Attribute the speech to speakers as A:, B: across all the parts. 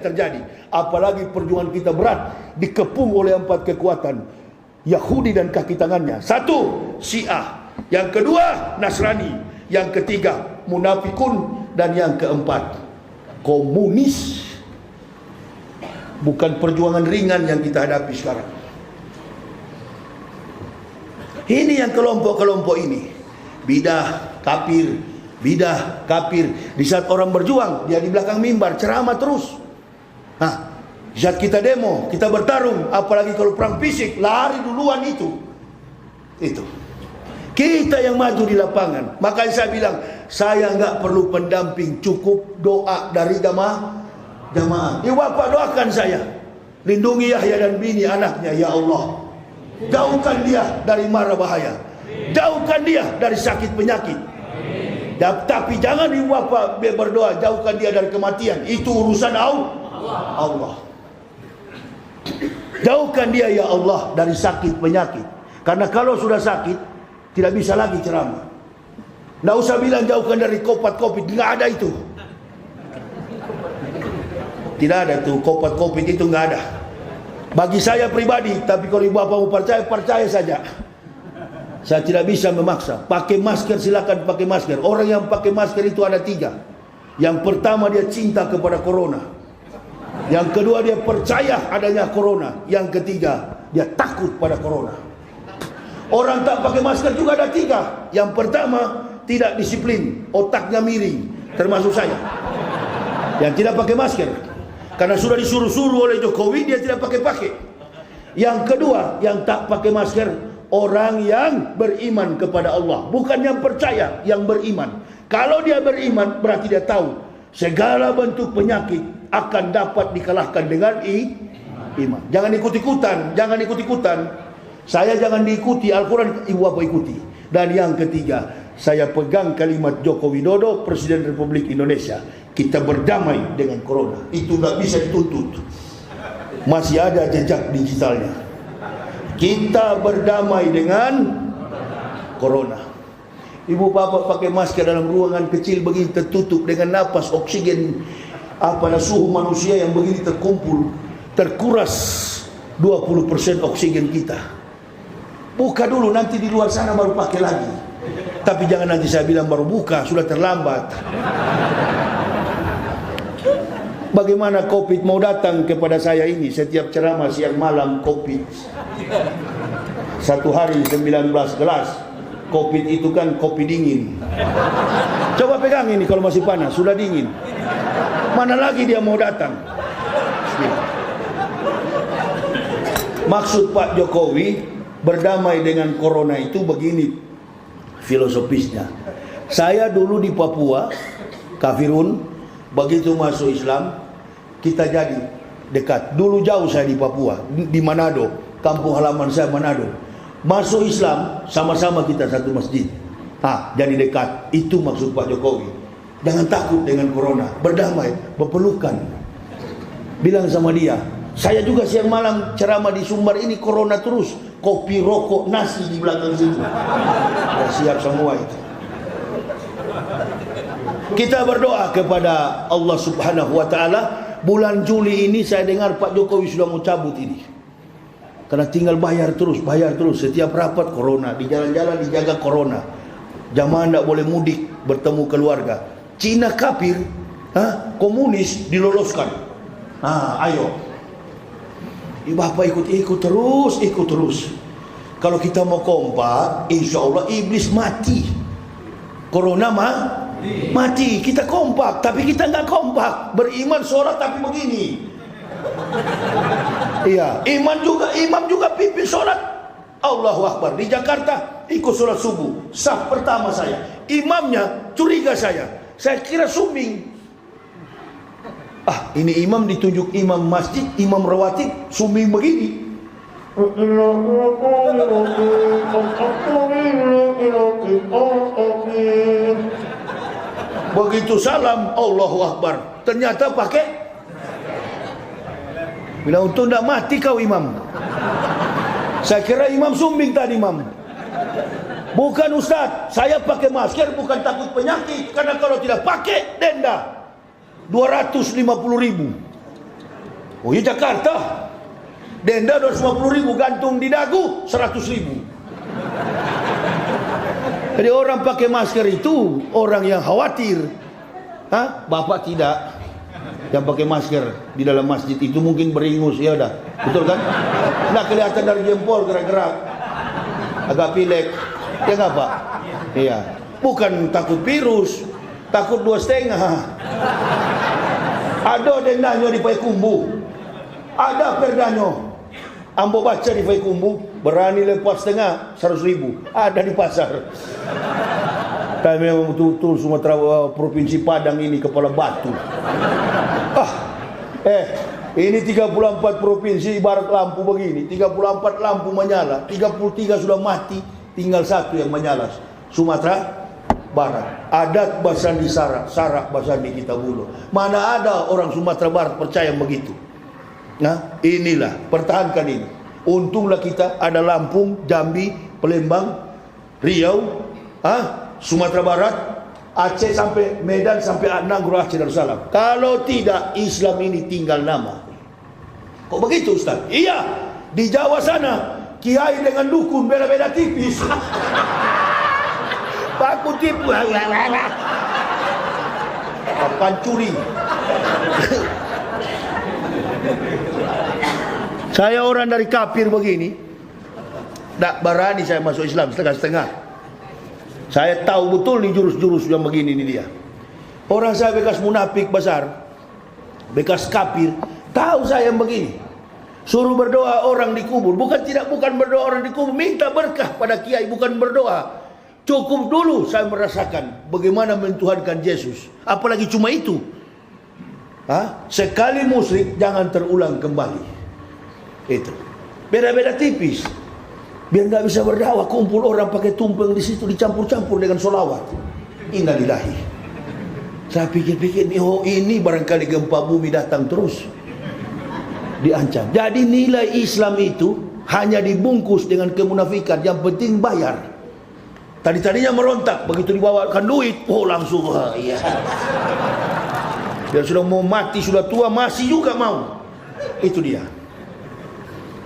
A: terjadi. Apalagi perjuangan kita berat, dikepung oleh 4 kekuatan, Yahudi dan kaki tangannya. 1, Syiah. Yang kedua, Nasrani. Yang ketiga, Munafikun. Dan yang keempat, komunis. Bukan perjuangan ringan yang kita hadapi sekarang. Ini yang kelompok-kelompok ini. Bidah, kafir, bidah, kafir. Di saat orang berjuang, dia di belakang mimbar ceramah terus. Saat kita demo, kita bertarung, apalagi kalau perang fisik, lari duluan itu. Kita yang maju di lapangan. Makanya saya bilang, saya nggak perlu pendamping, cukup doa dari jamaah. Ya Bapak doakan saya, lindungi Yahya dan bini anaknya, ya Allah. Jauhkan dia dari mara bahaya, jauhkan dia dari sakit penyakit. Tapi jangan ibu bapak berdoa jauhkan dia dari kematian, itu urusan Allah. Jauhkan dia ya Allah dari sakit penyakit. Karena kalau sudah sakit, tidak bisa lagi ceramah. Nggak usah bilang jauhkan dari COVID, nggak ada itu. Tidak ada itu, COVID itu nggak ada. Bagi saya pribadi, tapi kalau ibu bapak mau percaya saja. Saya tidak bisa memaksa. Pakai masker silakan pakai masker. Orang yang pakai masker itu ada 3. Yang pertama dia cinta kepada corona. Yang kedua dia percaya adanya corona. Yang ketiga dia takut pada corona. Orang tak pakai masker juga ada 3. Yang pertama tidak disiplin, otaknya miring, termasuk saya. Yang tidak pakai masker karena sudah disuruh-suruh oleh Jokowi, dia tidak pakai. Yang kedua yang tak pakai masker, orang yang beriman kepada Allah, bukan yang percaya, yang beriman. Kalau dia beriman, berarti dia tahu segala bentuk penyakit akan dapat dikalahkan dengan iman. Jangan ikut-ikutan. Saya jangan diikuti, Al-Quran ibu bapak ikuti. Dan yang ketiga, saya pegang kalimat Joko Widodo, Presiden Republik Indonesia. Kita berdamai dengan corona. Itu nggak bisa dituntut. Masih ada jejak digitalnya. Kita berdamai dengan corona. Ibu bapak pakai masker dalam ruangan kecil begini tertutup dengan napas oksigen, suhu manusia yang begini terkumpul, terkuras 20% oksigen kita. Buka dulu, nanti di luar sana baru pakai lagi. Tapi jangan nanti saya bilang baru buka, sudah terlambat. Bagaimana COVID mau datang kepada saya ini? Setiap ceramah siang malam COVID. 1 hari 19 gelas. COVID itu kan kopi dingin. Coba pegang ini kalau masih panas, sudah dingin. Mana lagi dia mau datang? Maksud Pak Jokowi berdamai dengan corona itu begini filosofisnya. Saya dulu di Papua, kafirun, begitu masuk Islam, kita jadi dekat. Dulu jauh saya di Papua, di Manado, kampung halaman saya Manado. Masuk Islam, sama-sama kita satu masjid. Jadi dekat. Itu maksud Pak Jokowi. Jangan takut dengan corona, berdamai, berpelukan. Bilang sama dia, saya juga siang malam ceramah di Sumbar ini corona terus. Kopi, rokok, nasi di belakang situ. Siap semua itu. Kita berdoa kepada Allah Subhanahu wa ta'ala. Bulan Juli ini saya dengar Pak Jokowi sudah mau cabut ini. Karena tinggal bayar terus. Setiap rapat corona, di jalan-jalan dijaga corona. Jamaah tidak boleh mudik, bertemu keluarga. Cina kafir, komunis diloloskan. Ayo. Bapak ikut terus. Kalau kita mau kompak, insya Allah iblis mati. Corona mati. Kita kompak, tapi kita nggak kompak. Beriman sholat tapi begini. Iya, imam juga pimpin sholat. Allahu Akbar. Di Jakarta ikut sholat subuh, saf pertama saya. Imamnya curiga saya kira sumbing. Ini imam ditunjuk imam masjid, imam rawatib, sumbing begini. Begitu salam, Allahu Akbar. Ternyata pakai. Bila untung tidak mati kau imam. Saya kira imam sumbing tadi imam. Bukan Ustaz, saya pakai masker bukan takut penyakit. Karena kalau tidak pakai denda 250.000. Oh ya Jakarta. Denda 250.000, gantung di dagu 100.000. Jadi orang pakai masker itu orang yang khawatir. Hah? Bapak tidak. Yang pakai masker di dalam masjid itu mungkin beringus, ya udah. Betul kan? Nah, kelihatan dari jempol gerak-gerak. Agak pilek. Ya enggak, Pak? Iya. Bukan takut virus, takut 2,5. Ada dendanya di Payakumbuh. Ada perdanya. Ambo baca di Payakumbuh, berani lepas setengah 100.000. Ada di pasar. Tapi memang betul-betul Sumatera Provinsi Padang ini kepala batu. Ini 34 provinsi ibarat lampu begini. 34 lampu menyala, 33 sudah mati, tinggal satu yang menyala. Sumatera Barat. Adat Basandi Sarak, Sarak Basandi kita bulu. Mana ada orang Sumatera Barat percaya begitu? Nah, inilah, pertahankan ini. Untunglah kita ada Lampung, Jambi, Palembang, Riau, Sumatera Barat, Aceh sampai Medan sampai Nanggro Aceh Darussalam. Kalau tidak, Islam ini tinggal nama. Kok begitu Ustaz? Iya, di Jawa sana kiai dengan dukun beda-beda tipis. Baku tipu. Pancuri. Saya orang dari kafir begini, tak berani saya masuk Islam setengah-setengah. Saya tahu betul nih jurus-jurus yang begini ini dia. Orang saya bekas munafik besar, bekas kafir, tahu saya yang begini. Suruh berdoa orang di kubur, bukan berdoa orang di kubur, minta berkah pada kiai, bukan berdoa. Cukup dulu saya merasakan bagaimana mentuhankan Yesus. Apalagi cuma itu. Sekali musyrik jangan terulang kembali. Itu beda-beda tipis. Biar nggak bisa berdakwah, kumpul orang pakai tumpeng di situ dicampur-campur dengan sholawat. Innalillahi. Saya pikir-pikir, oh ini barangkali gempa bumi datang terus. Diancam. Jadi nilai Islam itu hanya dibungkus dengan kemunafikan. Yang penting bayar. Tadinya merontak, begitu dibawakan duit, oh langsung iya. Dia sudah mau mati, sudah tua, masih juga mau. Itu dia.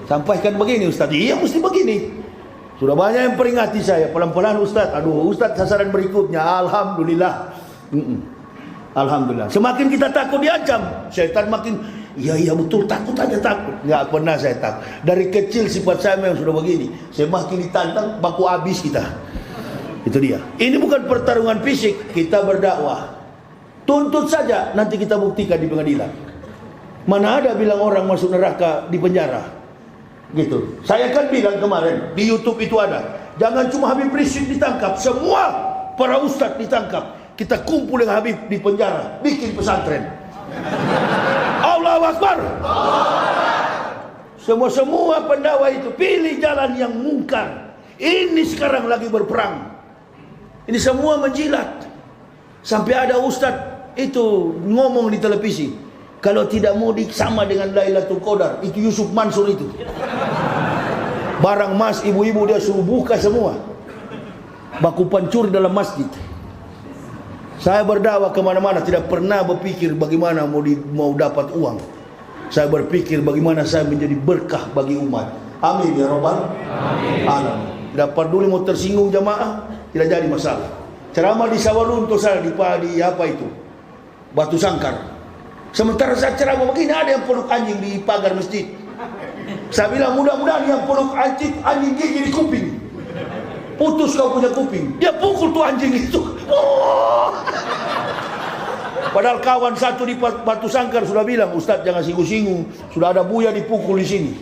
A: Sampaikan begini Ustaz, iya mesti begini. Sudah banyak yang peringati saya, pelan-pelan Ustaz. Aduh Ustaz, sasaran berikutnya Alhamdulillah. Alhamdulillah. Semakin kita takut diancam, syaitan makin iya betul, takut aja takut. Nggak pernah saya takut. Dari kecil sifat saya memang sudah begini. Semakin ditantang, baku habis kita. Itu dia. Ini bukan pertarungan fisik, kita berdakwah. Tuntut saja, nanti kita buktikan di pengadilan. Mana ada bilang orang masuk neraka di penjara. Gitu. Saya kan bilang kemarin di YouTube itu ada. Jangan cuma Habib Rizik ditangkap, semua para ustadz ditangkap. Kita kumpul dengan Habib di penjara, bikin pesantren. Allahu Akbar. Semua pendakwah itu pilih jalan yang mungkar. Ini sekarang lagi berperang. Ini semua menjilat. Sampai ada ustadz itu ngomong di televisi, kalau tidak mudik sama dengan Lailatul Qadar. Itu Yusuf Mansur itu. Barang emas ibu-ibu dia suruh buka semua. Baku pancur dalam masjid. Saya berdakwah kemana-mana, tidak pernah berpikir bagaimana mau dapat uang. Saya berpikir bagaimana saya menjadi berkah bagi umat. Amin ya Rabbal alamin. Tidak peduli mau tersinggung jamaah, tidak jadi masalah. Ceramah di Sawalunto saya di apa itu? Batu Sangkar. Sementara saya ceramah begini, ada yang peluk anjing di pagar masjid. Saya bilang mudah-mudahan yang peluk anjing gigi di kuping. Putus kau punya kuping. Dia pukul tuh anjing itu. Oh. Padahal kawan satu di Batu Sangkar sudah bilang, Ustaz jangan singgung-singgung, sudah ada buaya dipukul di sini.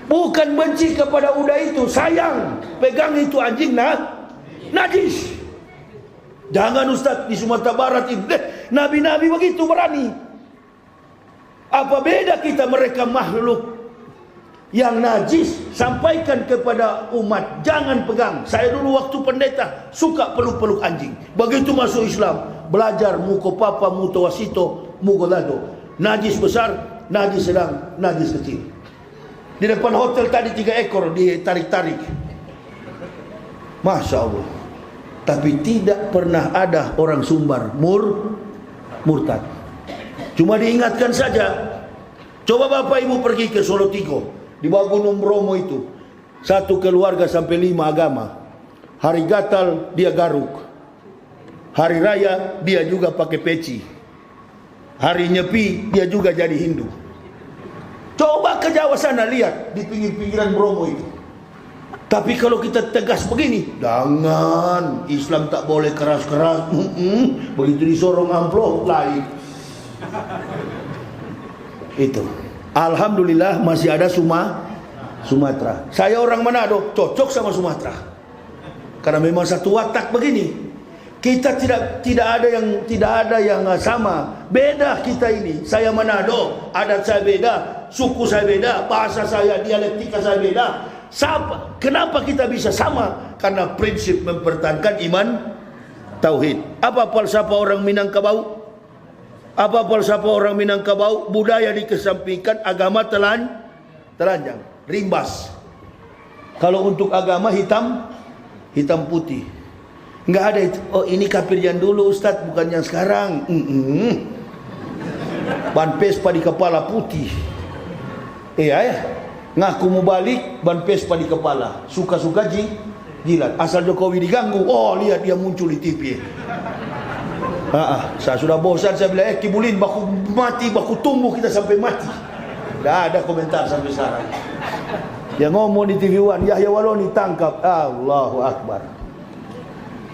A: Bukan benci kepada udah itu, sayang. Pegang itu anjing najis. Jangan Ustaz di Sumatera Barat itu. Nabi-nabi begitu berani. Apa beda kita, mereka makhluk yang najis. Sampaikan kepada umat, jangan pegang. Saya dulu waktu pendeta suka peluk-peluk anjing. Begitu masuk Islam, belajar muko papa, mutawasito, mugolado. Najis besar, najis sedang, najis kecil. Di depan hotel tadi 3 ekor ditarik-tarik. Masya Allah. Tapi tidak pernah ada orang Sumbar murtad. Cuma diingatkan saja, Coba Bapak Ibu pergi ke Solo Tigo, di bawah Gunung Bromo itu. Satu keluarga sampai 5 agama. Hari Gatal dia garuk. Hari Raya dia juga pakai peci. Hari Nyepi dia juga jadi Hindu. Coba ke Jawa sana lihat di pinggir-pinggiran Bromo itu. Tapi kalau kita tegas begini, jangan, Islam tak boleh keras-keras. Begitu disorong amplop lain. Itu. Alhamdulillah masih ada Sumatera. Saya orang Manado, cocok sama Sumatera. Karena memang satu watak begini. Kita tidak ada yang sama. Beda kita ini. Saya Manado, adat saya beda, suku saya beda, bahasa saya, dialektika saya beda. Kenapa kita bisa sama? Karena prinsip mempertahankan iman tauhid. Apa falsafah orang Minangkabau? Apa falsafah orang Minangkabau? Budaya dikesampingkan, agama telanjang, rimbas. Kalau untuk agama hitam putih. Enggak ada itu. Oh, ini kafir yang dulu Ustaz, bukan yang sekarang. Ban Vespa di kepala putih. Ya. Ngaku mau balik, ban Vespa di kepala. Suka-suka jilat. Asal Jokowi diganggu, oh lihat dia muncul di TV. Saya sudah bosan, saya bilang, Kibulin baku mati, baku tumbuh kita sampai mati. Tidak ada komentar sampai sekarang. Yang ngomong di TV One, Yahya Waloni tangkap. Allahu Akbar.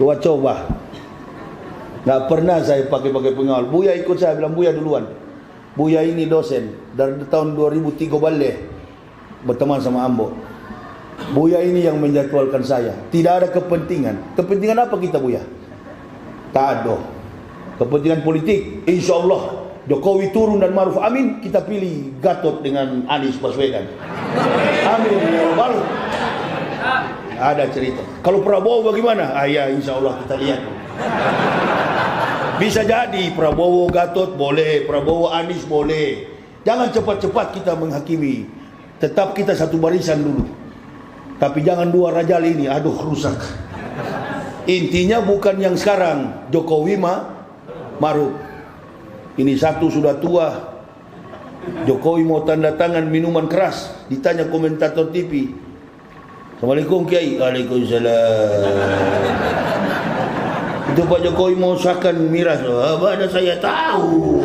A: Coba. Nggak pernah saya pakai pengawal. Buya ikut saya, bilang Buya duluan. Buya ini dosen dari tahun 2003 balik berteman sama Ambo. Buya ini yang menjadwalkan saya. Tidak ada kepentingan. Kepentingan apa kita Buya? Tak ada. Kepentingan politik. Insya Allah Jokowi turun dan Maruf amin, kita pilih Gatot dengan Anies Baswedan. Amin. Baru ada cerita. Kalau Prabowo bagaimana? Ya insya Allah kita lihat. Bisa jadi Prabowo Gatot boleh, Prabowo Anies boleh. Jangan cepat-cepat kita menghakimi. Tetap kita satu barisan dulu. Tapi jangan dua rajal ini, aduh rusak. Intinya bukan yang sekarang Jokowi Maruf. Ini satu sudah tua. Jokowi mau tanda tangan minuman keras. Ditanya komentator TV, Assalamualaikum Kiai. Waalaikumsalam. Itu Pak Jokowi mau sahkan miras. Mana saya tahu.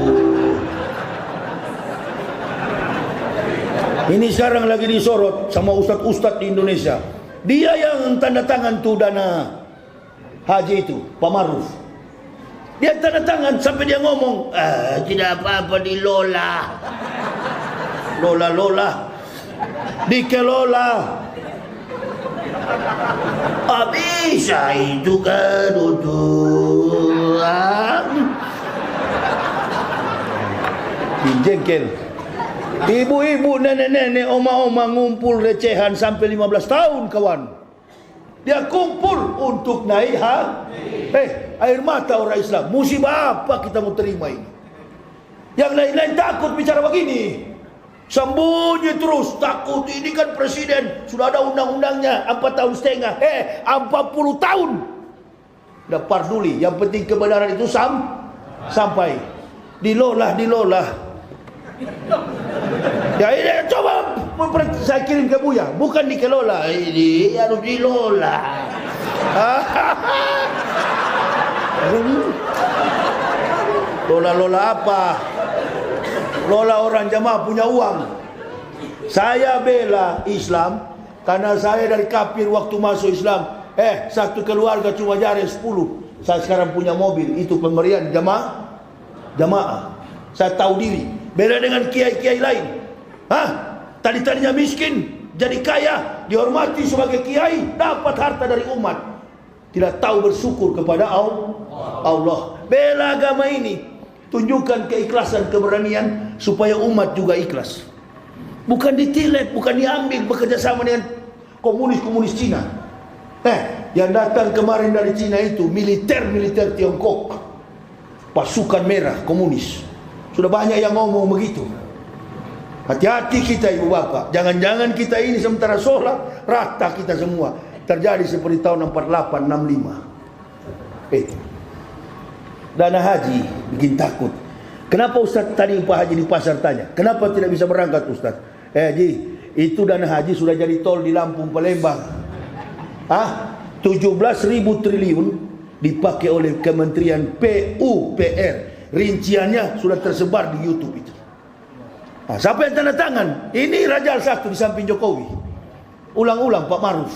A: Ini sekarang lagi disorot sama ustadz-ustadz di Indonesia. Dia yang tanda tangan tuh dana haji itu, Pak Maruf. Dia tanda tangan sampai dia ngomong, tidak apa-apa dilola. Lola. Dikelola. Bisa itu kan untuk dijengkel. Ibu-ibu, nenek-nenek, oma-oma ngumpul recehan sampai 15 tahun kawan. Dia kumpul untuk naik air mata orang Islam. Musibah apa kita mau terima ini? Yang lain-lain takut bicara begini. Sembunyi terus, takut. Ini kan presiden, sudah ada undang-undangnya 4 tahun setengah. 40 tahun. Tidak peduli, yang penting kebenaran itu sampai. Dilola. Ya ini coba saya kirim ke Buya, bukan dikelola, ini harus dilola. Lola apa? Lola orang jamaah punya uang. Saya bela Islam karena saya dari kafir waktu masuk Islam. Satu keluarga cuma jari 10. Saya sekarang punya mobil, itu pemberian jamaah. Saya tahu diri. Beda dengan kiai-kiai lain. Tadinya miskin, jadi kaya, dihormati sebagai kiai, dapat harta dari umat. Tidak tahu bersyukur kepada Allah. Bela agama ini. Tunjukkan keikhlasan, keberanian supaya umat juga ikhlas. Bukan ditilet, bukan diambil bekerja sama dengan komunis Cina. Yang datang kemarin dari Cina itu militer Tiongkok, pasukan merah komunis. Sudah banyak yang ngomong begitu. Hati-hati kita ibu bapak. Jangan-jangan kita ini sementara sholat rata kita semua. Terjadi seperti tahun 48, 65. Dana haji bikin takut. Kenapa Ustaz tadi Pak Haji di pasar tanya, kenapa tidak bisa berangkat Ustaz? Haji, itu dana haji sudah jadi tol di Lampung Palembang. 17.000 triliun dipakai oleh Kementerian PUPR. Rinciannya sudah tersebar di YouTube itu. Siapa yang tanda tangan? Ini Raja Al-1 di samping Jokowi. Ulang-ulang Pak Maruf.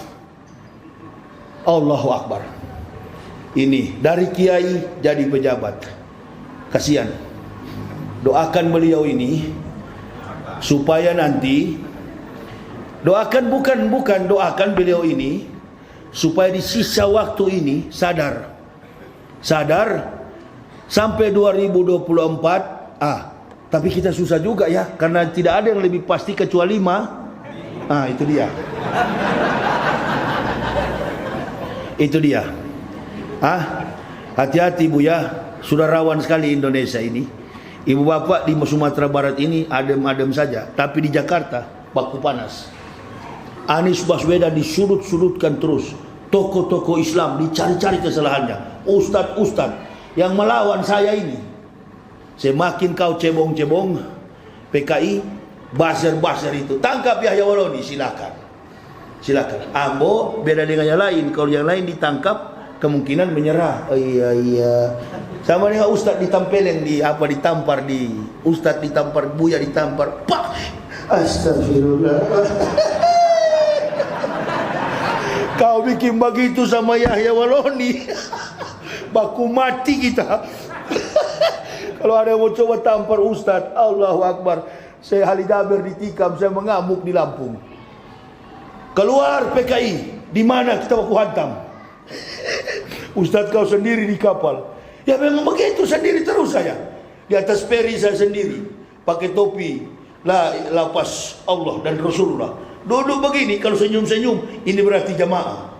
A: Allahu Akbar. Ini dari kiai jadi pejabat. Kasihan. Doakan beliau ini supaya nanti doakan doakan beliau ini supaya di sisa waktu ini sadar sampai 2024. Tapi kita susah juga ya, karena tidak ada yang lebih pasti kecuali itu dia. Itu dia. Hati-hati Bu ya, sudah rawan sekali Indonesia ini. Ibu bapak di Sumatera Barat ini adem-adem saja, tapi di Jakarta baku panas. Anies Baswedan disudut-sudutkan terus. Tokoh-tokoh Islam dicari-cari kesalahannya. Ustadz yang melawan saya ini, semakin kau cebong-cebong PKI, buzzer itu tangkap Yahya Waloni, silakan. Ambo beda dengan yang lain. Kalau yang lain ditangkap kemungkinan menyerah. Iya. Sama dengan Ustadz ditampeleng ditampar di Ustadz ditampar, Buya ditampar. Pak. Astagfirullah. Kau bikin begitu sama Yahya Waloni. Baku mati kita. Kalau ada yang mau coba tampar Ustadz, Allahu Akbar. Saya Halidaber ditikam, saya mengamuk di Lampung. Keluar PKI, di mana kita baku hantam? Ustadz kau sendiri di kapal. Ya memang begitu, sendiri terus saya. Di atas peri saya sendiri, pakai topi, lapas Allah dan Rasulullah. Duduk begini, kalau senyum-senyum, ini berarti jamaah.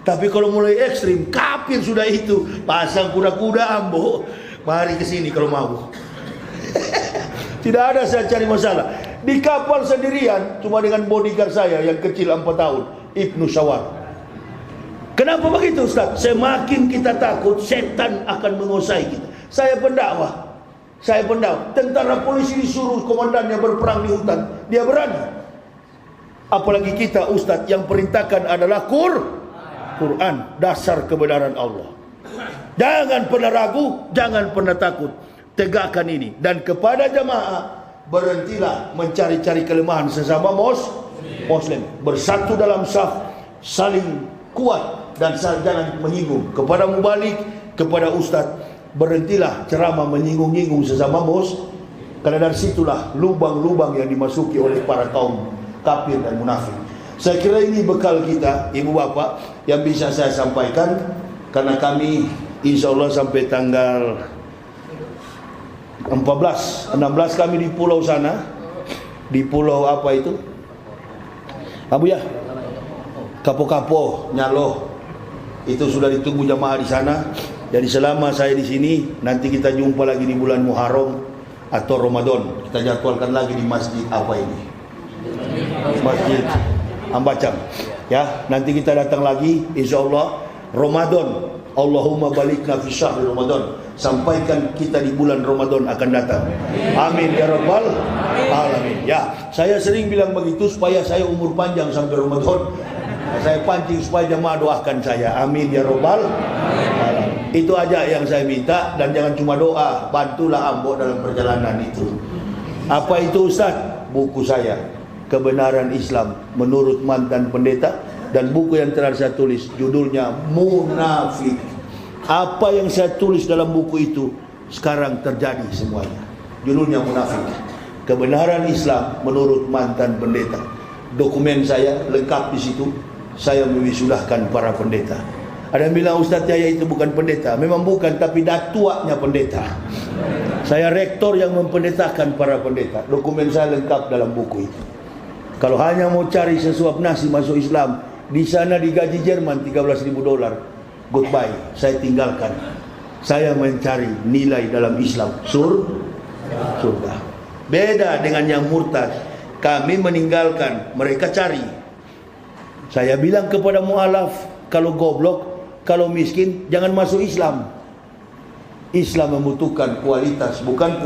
A: Tapi kalau mulai ekstrim, kafir sudah itu. Pasang kuda-kuda Ambo, mari ke sini kalau mau. Tidak ada saya cari masalah. Di kapal sendirian, cuma dengan bodyguard saya yang kecil 4 tahun, Ibnu Syawal. Kenapa begitu Ustaz? Semakin kita takut, setan akan menguasai kita. Saya pendakwah. Tentara polisi disuruh komandannya berperang di hutan, dia berani. Apalagi kita Ustaz yang perintahkan adalah Quran, dasar kebenaran Allah. Jangan pernah ragu, jangan pernah takut. Tegakkan ini. Dan kepada jamaah, berhentilah mencari-cari kelemahan sesama Muslim. Bersatu dalam saf, saling kuat dan jangan menyinggung. Kepada mubalik, kepada ustaz, berhentilah ceramah menyinggung-nyinggung sesama karena dari situlah lubang-lubang yang dimasuki oleh para kaum kafir dan munafik. Saya kira ini bekal kita, ibu bapak, yang bisa saya sampaikan, karena kami insya Allah sampai tanggal 16 kami di pulau sana, di pulau apa itu Abu ya, Kapo-Kapo Nyalo, itu sudah ditunggu jamaah di sana. Jadi selama saya di sini, nanti kita jumpa lagi di bulan Muharram atau Ramadan. Kita jadwalkan lagi di masjid apa ini, Masjid Ambacam ya. Nanti kita datang lagi insyaallah Ramadan. Allahumma balikna fi syahri Ramadan. Sampaikan kita di bulan Ramadan akan datang. Amin ya rabbal alamin. Ya, saya sering bilang begitu supaya saya umur panjang sampai Ramadan. Saya pancing supaya jemaah doakan saya. Amin ya rabbal alamin. Itu aja yang saya minta, dan jangan cuma doa, bantulah Ambo dalam perjalanan itu. Apa itu Ustaz? Buku saya, Kebenaran Islam Menurut Mantan Pendeta, dan buku yang telah saya tulis judulnya Munafik. Apa yang saya tulis dalam buku itu sekarang terjadi semuanya. Judulnya Munafik, Kebenaran Islam Menurut Mantan Pendeta. Dokumen saya lengkap di situ. Saya mewisudahkan para pendeta. Ada yang bilang Ustaz Yahya itu bukan pendeta. Memang bukan, tapi datuanya pendeta. Saya rektor yang mempendetakan para pendeta. Dokumen saya lengkap dalam buku itu. Kalau hanya mau cari sesuap nasi masuk Islam, di sana digaji Jerman $13.000. Goodbye, saya tinggalkan. Saya mencari nilai dalam Islam, surga. Beda dengan yang murtad. Kami meninggalkan, mereka cari. Saya bilang kepada mu'alaf, kalau goblok, kalau miskin, jangan masuk Islam. Islam membutuhkan kualitas, bukan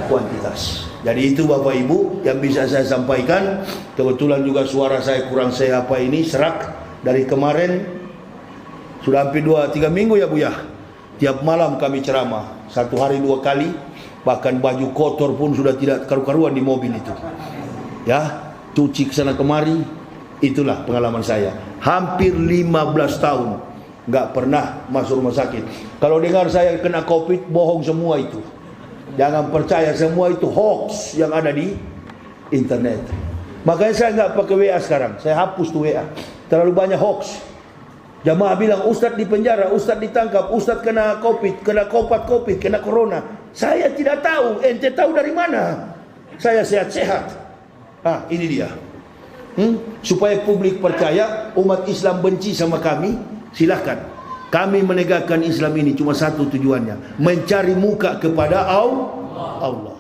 A: kuantitas. Jadi itu Bapak Ibu yang bisa saya sampaikan. Kebetulan juga suara saya kurang serak dari kemarin. Sudah hampir 2-3 minggu ya Bu ya. Tiap malam kami ceramah, 1 hari 2 kali. Bahkan baju kotor pun sudah tidak karu-karuan di mobil itu. Ya, cuci ke sana kemari. Itulah pengalaman saya. Hampir 15 tahun nggak pernah masuk rumah sakit. Kalau dengar saya kena COVID, bohong semua itu. Jangan percaya, semua itu hoax yang ada di internet. Makanya saya nggak pakai WA sekarang. Saya hapus tuh WA. Terlalu banyak hoax. Jamaah bilang, Ustadz di penjara, Ustadz ditangkap, Ustadz kena COVID, kena COVID, kena corona. Saya tidak tahu. Ente tahu dari mana? Saya sehat-sehat. Ini dia. Supaya publik percaya, umat Islam benci sama kami, silahkan. Kami menegakkan Islam ini cuma satu tujuannya, mencari muka kepada Allah.